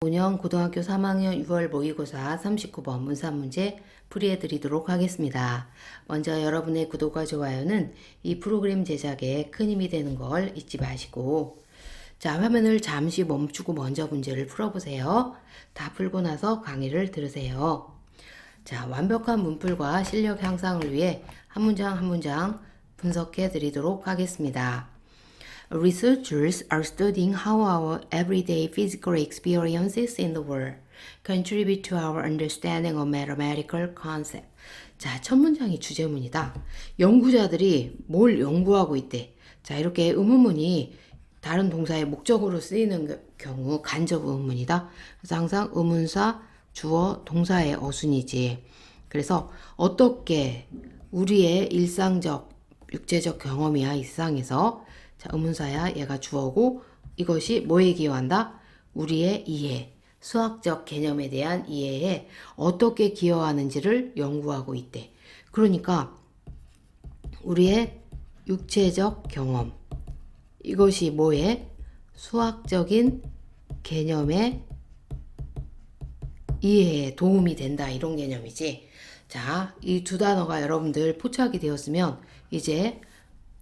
5년 고등학교 3학년 6월 모의고사 39번 문산문제 풀이해 드리도록 하겠습니다. 먼저 여러분의 구독과 좋아요는 이 프로그램 제작에 큰 힘이 되는 걸 잊지 마시고, 자, 화면을 잠시 멈추고 먼저 문제를 풀어보세요. 다 풀고 나서 강의를 들으세요. 자, 완벽한 문풀과 실력 향상을 위해 한 문장 한 문장 분석해 드리도록 하겠습니다. Researchers are studying how our everyday physical experiences in the world contribute to our understanding of mathematical concepts. 자, 첫 문장이 주제문이다. 연구자들이 뭘 연구하고 있대. 자, 이렇게 의문문이 다른 동사의 목적으로 쓰이는 경우 간접 의문문이다. 그래서 항상 의문사, 주어, 동사의 어순이지. 그래서 어떻게 우리의 일상적, 육체적 경험이야, 이 세상에서. 자, 의문사야, 얘가 주어고 이것이 뭐에 기여한다? 우리의 이해, 수학적 개념에 대한 이해에 어떻게 기여하는지를 연구하고 있대. 그러니까 우리의 육체적 경험, 이것이 뭐에? 수학적인 개념의 이해에 도움이 된다, 이런 개념이지. 자, 이 두 단어가 여러분들 포착이 되었으면 이제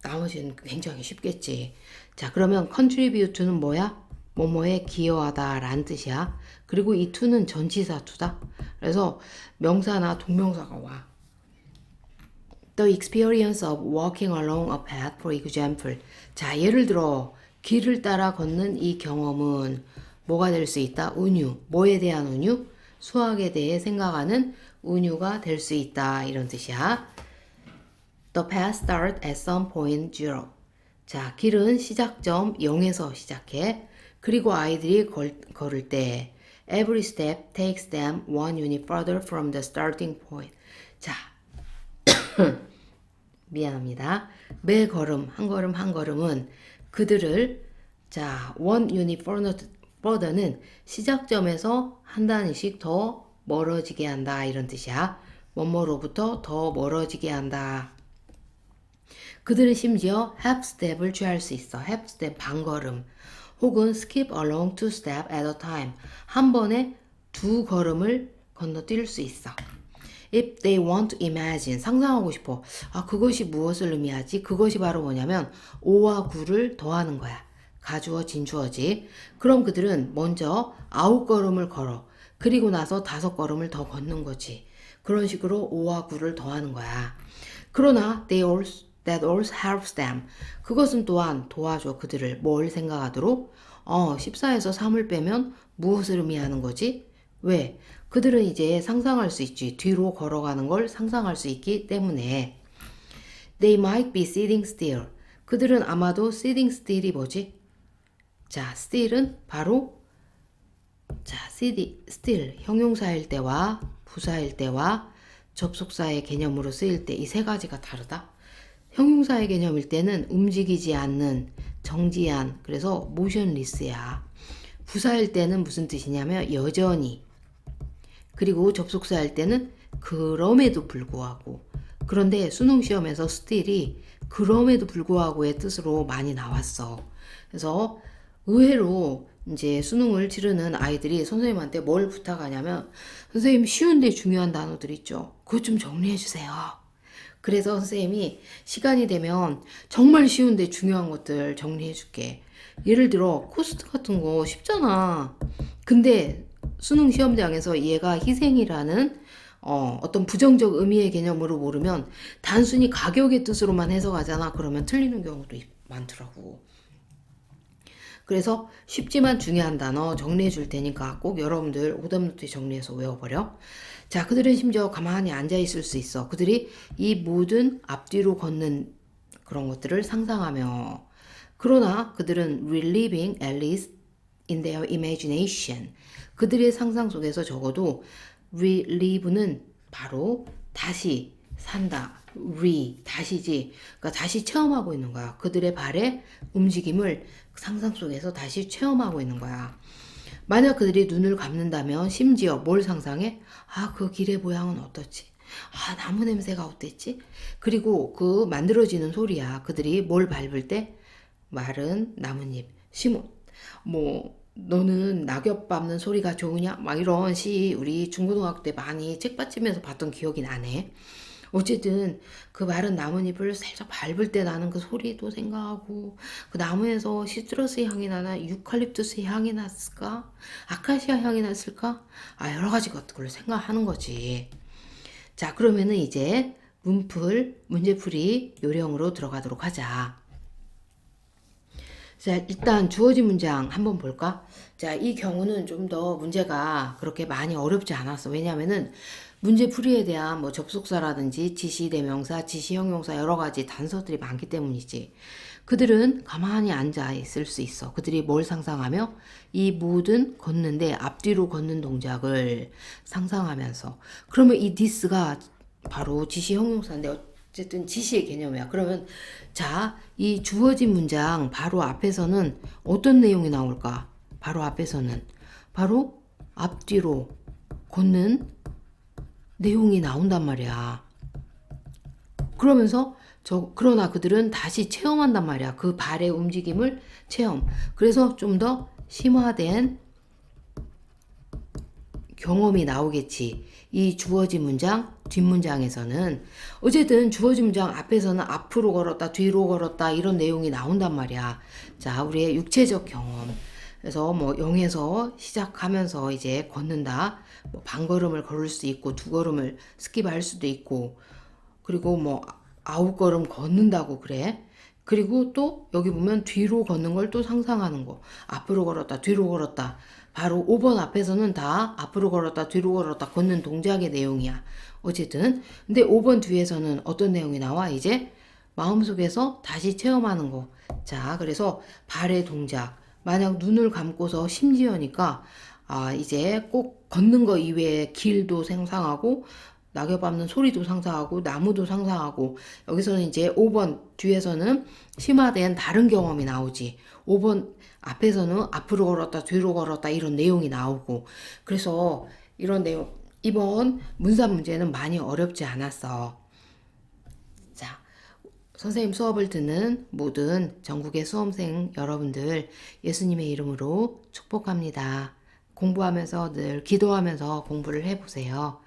나머지는 굉장히 쉽겠지. 자, 그러면 contribute는 뭐야? 뭐뭐에 기여하다 라는 뜻이야. 그리고 이 to는 전치사 to다. 그래서 명사나 동명사가 와. The experience of walking along a path, for example. 자, 예를 들어 길을 따라 걷는 이 경험은 뭐가 될 수 있다? 은유. 뭐에 대한 은유? 수학에 대해 생각하는 은유가 될 수 있다, 이런 뜻이야. The path starts at some point 0. 자, 길은 시작점 0에서 시작해. 그리고 아이들이 걸을 때 every step takes them one unit further from the starting point. 자, 미안합니다. 매 걸음, 한 걸음 한 걸음은 그들을, 자, one unit further는 시작점에서 한 단위씩 더 멀어지게 한다, 이런 뜻이야. 뭐뭐로부터 더 멀어지게 한다. 그들은 심지어 half step을 취할 수 있어. half step, 반걸음. 혹은 skip along two step at a time. 한 번에 두 걸음을 건너뛸 수 있어. If they want to imagine, 상상하고 싶어. 아, 그것이 무엇을 의미하지? 그것이 바로 뭐냐면 5와 9를 더하는 거야. 가주어, 진주어지. 그럼 그들은 먼저 9걸음을 걸어. 그리고 나서 5걸음을 더 걷는 거지. 그런 식으로 5와 9를 더하는 거야. 그러나 that also helps them. 그것은 또한 도와줘 그들을 뭘 생각하도록? 14에서 3을 빼면 무엇을 의미하는 거지? 왜? 그들은 이제 상상할 수 있지. 뒤로 걸어가는 걸 상상할 수 있기 때문에. They might be sitting still. 그들은 아마도 sitting still이 뭐지? 자, still은 바로, 자, still 형용사일 때와 부사일 때와 접속사의 개념으로 쓰일 때 이 세 가지가 다르다. 형용사의 개념일 때는 움직이지 않는, 정지한, 그래서 motionless야. 부사일 때는 무슨 뜻이냐면 여전히. 그리고 접속사일 때는 그럼에도 불구하고. 그런데 수능 시험에서 still이 그럼에도 불구하고의 뜻으로 많이 나왔어. 그래서 의외로 이제 수능을 치르는 아이들이 선생님한테 뭘 부탁하냐면, 선생님 쉬운데 중요한 단어들 있죠? 그것 좀 정리해 주세요. 그래서 선생님이 시간이 되면 정말 쉬운데 중요한 것들 정리해 줄게. 예를 들어 코스트 같은 거 쉽잖아. 근데 수능 시험장에서 얘가 희생이라는 어떤 부정적 의미의 개념으로 모르면 단순히 가격의 뜻으로만 해석하잖아. 그러면 틀리는 경우도 많더라고. 그래서 쉽지만 중요한 단어 정리해 줄 테니까 꼭 여러분들 오답노트에 정리해서 외워버려. 자, 그들은 심지어 가만히 앉아 있을 수 있어. 그들이 이 모든 앞뒤로 걷는 그런 것들을 상상하며. 그러나 그들은 reliving at least in their imagination. 그들의 상상 속에서 적어도 relive는 바로 다시 산다. 다시지. 그러니까 다시 체험하고 있는 거야. 그들의 발의 움직임을 상상 속에서 다시 체험하고 있는 거야. 만약 그들이 눈을 감는다면 심지어 뭘 상상해? 아, 그 길의 모양은 어떻지? 아, 나무 냄새가 어땠지? 그리고 그 만들어지는 소리야. 그들이 뭘 밟을 때? 마른 나뭇잎, 심은 너는 낙엽 밟는 소리가 좋으냐? 막 이런 시 우리 중고등학교 때 많이 책받침에서 봤던 기억이 나네. 어쨌든 그 마른 나뭇잎을 살짝 밟을 때 나는 그 소리도 생각하고 그 나무에서 시트러스 향이 나나 유칼립투스 향이 났을까? 아카시아 향이 났을까? 아 여러 가지 것들을 생각하는 거지. 자 그러면은 이제 문제풀이 요령으로 들어가도록 하자. 자, 일단 주어진 문장 한번 볼까? 자, 이 경우는 좀 더 문제가 그렇게 많이 어렵지 않았어. 왜냐면은 문제풀이에 대한 뭐 접속사라든지 지시 대명사, 지시 형용사 여러 가지 단서들이 많기 때문이지. 그들은 가만히 앉아 있을 수 있어. 그들이 뭘 상상하며 이 모든 걷는데 앞뒤로 걷는 동작을 상상하면서. 그러면 이 this가 바로 지시 형용사인데 어쨌든 지시의 개념이야. 그러면 자, 이 주어진 문장 바로 앞에서는 어떤 내용이 나올까? 바로 앞에서는 바로 앞뒤로 걷는 내용이 나온단 말이야. 그러면서 그러나 그들은 다시 체험한단 말이야. 그 발의 움직임을 체험. 그래서 좀 더 심화된 경험이 나오겠지. 이 주어진 문장 뒷문장에서는 어쨌든 주어진 문장 앞에서는 앞으로 걸었다 뒤로 걸었다 이런 내용이 나온단 말이야. 자 우리의 육체적 경험 그래서 뭐 0에서 시작하면서 이제 걷는다. 뭐 반걸음을 걸을 수 있고 두 걸음을 스킵할 수도 있고 그리고 뭐 9걸음 걷는다고 그래. 그리고 또 여기 보면 뒤로 걷는 걸 또 상상하는 거. 앞으로 걸었다, 뒤로 걸었다. 바로 5번 앞에서는 다 앞으로 걸었다, 뒤로 걸었다 걷는 동작의 내용이야. 어쨌든. 근데 5번 뒤에서는 어떤 내용이 나와? 이제 마음속에서 다시 체험하는 거. 자, 그래서 발의 동작. 만약 눈을 감고서 심지어니까 이제 꼭 걷는 거 이외에 길도 상상하고 낙엽 밟는 소리도 상상하고 나무도 상상하고 여기서는 이제 5번 뒤에서는 심화된 다른 경험이 나오지. 5번 앞에서는 앞으로 걸었다 뒤로 걸었다 이런 내용이 나오고 그래서 이런 내용 이번 문사 문제는 많이 어렵지 않았어. 자, 선생님 수업을 듣는 모든 전국의 수험생 여러분들 예수님의 이름으로 축복합니다. 공부하면서 늘 기도하면서 공부를 해보세요.